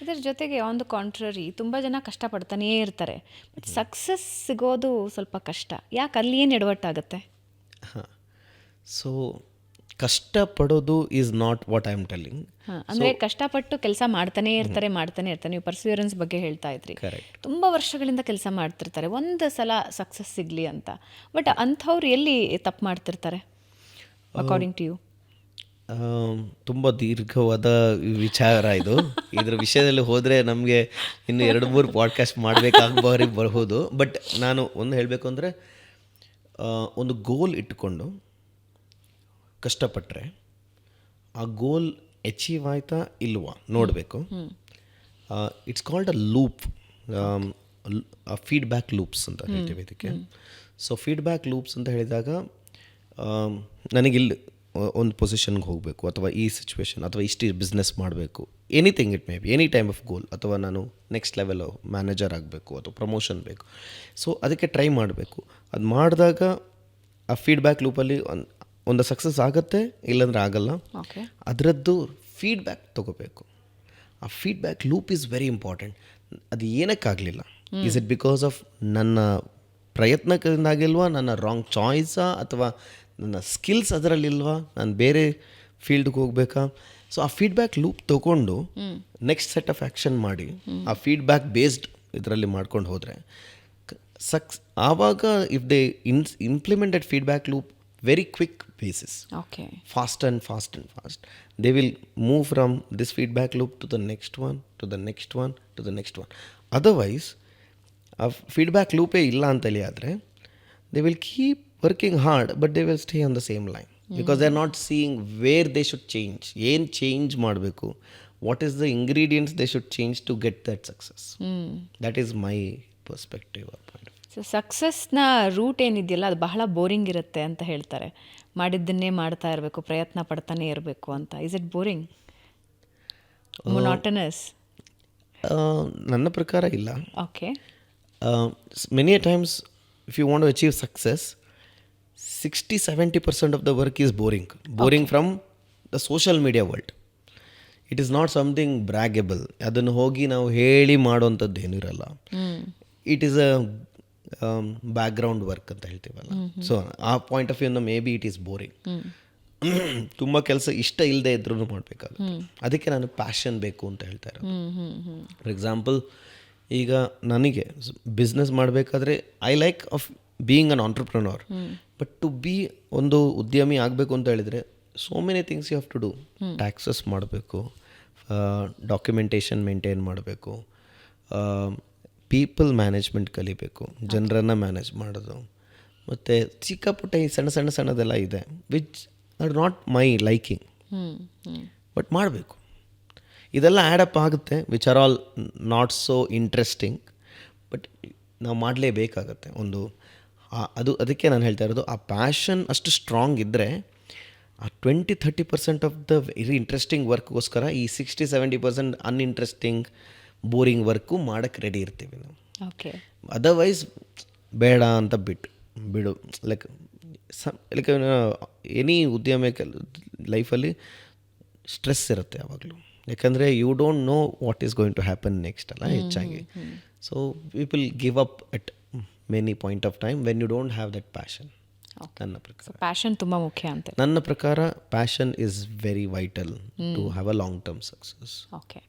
ಇದರ ಜೊತೆಗೆ on the contrary ತುಂಬ ಜನ ಕಷ್ಟಪಡ್ತಾನೇ ಇರ್ತಾರೆ, ಬಟ್ ಸಕ್ಸಸ್ ಸಿಗೋದು ಸ್ವಲ್ಪ ಕಷ್ಟ. ಯಾಕೆ ಅಲ್ಲಿ ಏನು ಎಡವಟ್ಟಾಗುತ್ತೆ? ಹಾಂ, ಸೊ ಕಷ್ಟಪಡೋದು is not what I am telling. ಅಂದರೆ ಕಷ್ಟಪಟ್ಟು ಕೆಲಸ ಮಾಡ್ತಾನೇ ಇರ್ತಾರೆ. ನೀವು ಪರ್ಸಿವರೆನ್ಸ್ ಬಗ್ಗೆ ಹೇಳ್ತಾ ಇದ್ರಿ. ಕರೆಕ್ಟ್. ತುಂಬ ವರ್ಷಗಳಿಂದ ಕೆಲಸ ಮಾಡ್ತಿರ್ತಾರೆ, ಒಂದು ಸಲ ಸಕ್ಸಸ್ ಸಿಗಲಿ ಅಂತ. ಬಟ್ ಅಂಥವ್ರು ಎಲ್ಲಿ ತಪ್ಪು ಮಾಡ್ತಿರ್ತಾರೆ ಅಕಾರ್ಡಿಂಗ್ ಟು ಯು? ತುಂಬ ದೀರ್ಘವಾದ ವಿಚಾರ ಇದು. ಇದರ ವಿಷಯದಲ್ಲಿ ಹೋದರೆ ನಮಗೆ ಇನ್ನು 2-3 ಪಾಡ್ಕಾಸ್ಟ್ ಬರಬಹುದು. ಬಟ್ ನಾನು ಒಂದು ಹೇಳಬೇಕು ಅಂದರೆ, ಒಂದು ಗೋಲ್ ಇಟ್ಕೊಂಡು ಕಷ್ಟಪಟ್ಟರೆ ಆ ಗೋಲ್ ಅಚೀವ್ ಆಯ್ತಾ ಇಲ್ವಾ ನೋಡಬೇಕು. It's called a loop, feedback loops ಅಂತ ಹೇಳ್ತೀವಿ ಇದಕ್ಕೆ. ಸೊ ಫೀಡ್ಬ್ಯಾಕ್ ಲೂಪ್ಸ್ ಅಂತ ಹೇಳಿದಾಗ, ನನಗಿಲ್ಲಿ ಒಂದು ಪೊಸಿಷನ್ಗೆ ಹೋಗಬೇಕು, ಅಥವಾ ಈ ಸಿಚುವೇಶನ್, ಅಥವಾ ಇಷ್ಟು ಬಿಸ್ನೆಸ್ ಮಾಡಬೇಕು, anything it may be, any time of goal, ಅಥವಾ ನಾನು ನೆಕ್ಸ್ಟ್ ಲೆವೆಲ್ ಮ್ಯಾನೇಜರ್ ಆಗಬೇಕು ಅಥವಾ ಪ್ರಮೋಷನ್ ಬೇಕು. ಸೊ ಅದಕ್ಕೆ ಟ್ರೈ ಮಾಡಬೇಕು. ಅದು ಮಾಡಿದಾಗ ಆ ಫೀಡ್ಬ್ಯಾಕ್ ಲೂಪಲ್ಲಿ ಒಂದು ಸಕ್ಸಸ್ ಆಗುತ್ತೆ, ಇಲ್ಲಾಂದರೆ ಆಗಲ್ಲ. ಅದರದ್ದು ಫೀಡ್ಬ್ಯಾಕ್ ತೊಗೋಬೇಕು. ಆ feedback loop is very important. ಅದು ಏನಕ್ಕಾಗಲಿಲ್ಲ, ಈಸ್ ಇಟ್ ಬಿಕಾಸ್ ಆಫ್ ನನ್ನ ಪ್ರಯತ್ನದಿಂದಾಗಿಲ್ವಾ, ನನ್ನ ರಾಂಗ್ ಚಾಯ್ಸಾ, ಅಥವಾ ನನ್ನ ಸ್ಕಿಲ್ಸ್ ಅದರಲ್ಲಿಲ್ವಾ, ನಾನು ಬೇರೆ ಫೀಲ್ಡ್ಗೆ ಹೋಗಬೇಕಾ? ಸೊ ಆ ಫೀಡ್ಬ್ಯಾಕ್ ಲೂಪ್ ತೊಗೊಂಡು ನೆಕ್ಸ್ಟ್ ಸೆಟ್ ಆಫ್ ಆ್ಯಕ್ಷನ್ ಮಾಡಿ, ಆ ಫೀಡ್ಬ್ಯಾಕ್ ಬೇಸ್ಡ್ ಇದರಲ್ಲಿ ಮಾಡ್ಕೊಂಡು ಹೋದರೆ ಆವಾಗ if they implemented feedback loop very quick basis, okay, fast and fast, they will move from this feedback loop to the next one, to the next one, to the next one. Otherwise a feedback loop illa antali adre they will keep working hard, but they will stay on the same line, because they are not seeing where they should change, ಏನು change ಮಾಡಬೇಕು, what is the ingredients they should change to get that success. That is my perspective or point of view. So ಸಕ್ಸಸ್ನ root ಏನಿದೆಯಲ್ಲ ಅದು ಬಹಳ boring ಇರುತ್ತೆ ಅಂತ ಹೇಳ್ತಾರೆ. ಮಾಡಿದ್ದನ್ನೇ ಮಾಡ್ತಾ ಇರಬೇಕು, ಪ್ರಯತ್ನ ಪಡ್ತಾನೆ ಇರಬೇಕು ಅಂತ. Is it boring, monotonous? ನನ್ನ ಪ್ರಕಾರ ಇಲ್ಲ. Okay. Many times if you want to achieve success, 60-70% of the work is boring from the social media world. It is not something braggable. ಅದನ್ನು ಹೋಗಿ ನಾವು ಹೇಳಿ ಮಾಡೋವಂಥದ್ದು ಏನಿರಲ್ಲ. It is a background work ಅಂತ ಹೇಳ್ತೀವಲ್ಲ. ಸೊ ಆ ಪಾಯಿಂಟ್ ಆಫ್ ವ್ಯೂನ maybe it is boring. ತುಂಬ ಕೆಲಸ ಇಷ್ಟ ಇಲ್ಲದೆ ಇದ್ರೂ ಮಾಡಬೇಕಾಗುತ್ತೆ. ಅದಕ್ಕೆ ನಾನು ಪ್ಯಾಷನ್ ಬೇಕು ಅಂತ ಹೇಳ್ತಾ ಇರೋದು. ಫಾರ್ ಎಕ್ಸಾಂಪಲ್, ಈಗ ನನಗೆ ಬಿಸ್ನೆಸ್ ಮಾಡಬೇಕಾದ್ರೆ I like of being an entrepreneur, but to be ಒಂದು ಉದ್ಯಮಿ ಆಗಬೇಕು ಅಂತ ಹೇಳಿದರೆ so many things you have to do. Taxes ಮಾಡಬೇಕು, ಡಾಕ್ಯುಮೆಂಟೇಷನ್ ಮೇಂಟೈನ್ ಮಾಡಬೇಕು, ಪೀಪಲ್ ಮ್ಯಾನೇಜ್ಮೆಂಟ್ ಕಲಿಬೇಕು, ಜನರನ್ನು ಮ್ಯಾನೇಜ್ ಮಾಡೋದು, ಮತ್ತು ಚಿಕ್ಕ ಪುಟ್ಟ ಈ ಸಣ್ಣದೆಲ್ಲ ಇದೆ which are not my liking, but ಮಾಡಬೇಕು. ಇದೆಲ್ಲ ಆ್ಯಡಪ್ ಆಗುತ್ತೆ, which are all not so interesting, but ನಾವು ಮಾಡಲೇಬೇಕಾಗತ್ತೆ. ಅದಕ್ಕೆ ನಾನು ಹೇಳ್ತಾ ಇರೋದು, ಆ ಪ್ಯಾಷನ್ ಅಷ್ಟು ಸ್ಟ್ರಾಂಗ್ ಇದ್ದರೆ ಆ 20-30% ಆಫ್ ದ ವೆರಿ ಇಂಟ್ರೆಸ್ಟಿಂಗ್ ವರ್ಕ್ಗೋಸ್ಕರ ಈ 60-70% ಅನ್ಇಂಟ್ರೆಸ್ಟಿಂಗ್ ಬೋರಿಂಗ್ ವರ್ಕು ಮಾಡೋಕ್ಕೆ ರೆಡಿ ಇರ್ತೀವಿ ನಾವು. ಓಕೆ. ಅದರ್ವೈಸ್ ಬೇಡ ಅಂತ ಬಿಡು. ಲೈಕ್ ಎನಿ ಉದ್ಯಮಕ್ಕೆ ಲೈಫಲ್ಲಿ ಸ್ಟ್ರೆಸ್ ಇರುತ್ತೆ ಯಾವಾಗಲೂ, ಯಾಕಂದರೆ you don't know what is going to happen next ಅಲ್ಲ ಹೆಚ್ಚಾಗಿ. So people give up at many point of time when you don't have that passion. ನನ್ನ ಪ್ರಕಾರ ಪ್ಯಾಷನ್ ತುಂಬ ಮುಖ್ಯ ಅಂತ. ನನ್ನ ಪ್ರಕಾರ passion is very vital to have a long term success. Okay.